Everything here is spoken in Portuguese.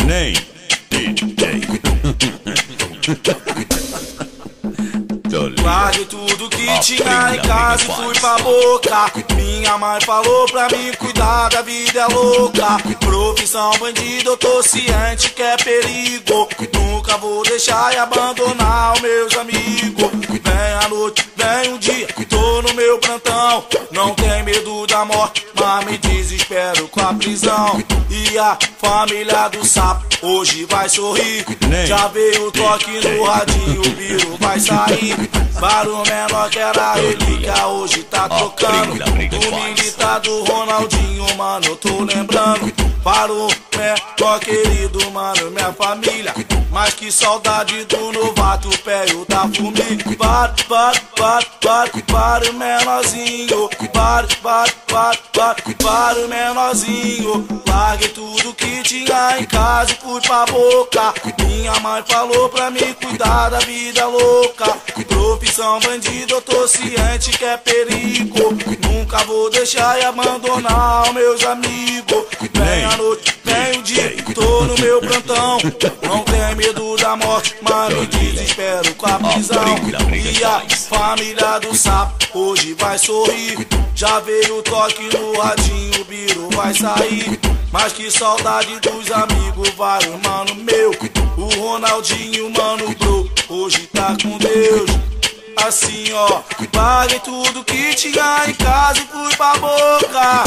nem DJ. Larguei tudo que tinha em casa e fui pra boca. Minha mãe falou pra mim cuidar, da vida é louca. Profissão bandido, eu tô ciente que é perigo. Nunca vou deixar e abandonar os meus amigos. Vem a noite, vem um dia, tô no meu plantão. Não tem medo da morte, mas me desespero com a prisão. E a família do sapo hoje vai sorrir. Já veio o toque no radinho, o biro vai sair. Para o menor que era relíquia, hoje tá tocando. Do militar do Ronaldinho, mano, eu tô lembrando. Para o menor querido, mano, minha família. Mas que saudade do novato, velho da família. Para o menorzinho. Para o menorzinho. Larguei tudo que tinha em casa e fui pra boca. Minha mãe falou pra mim cuidar, da vida louca. Profissão bandido, eu tô ciente que é perigo. Nunca vou deixar e abandonar os meus amigos. Vem a noite, vem o dia, tô no meu plantão. Não tem medo da morte, mas me desespero com a prisão. E a família do sapo hoje vai sorrir. Já veio o toque no radinho, o biro vai sair. Mas que saudade dos amigos, vários mano meu. O Ronaldinho, mano, bro, hoje tá com Deus. Assim ó, paguei tudo que tinha em casa e fui pra boca.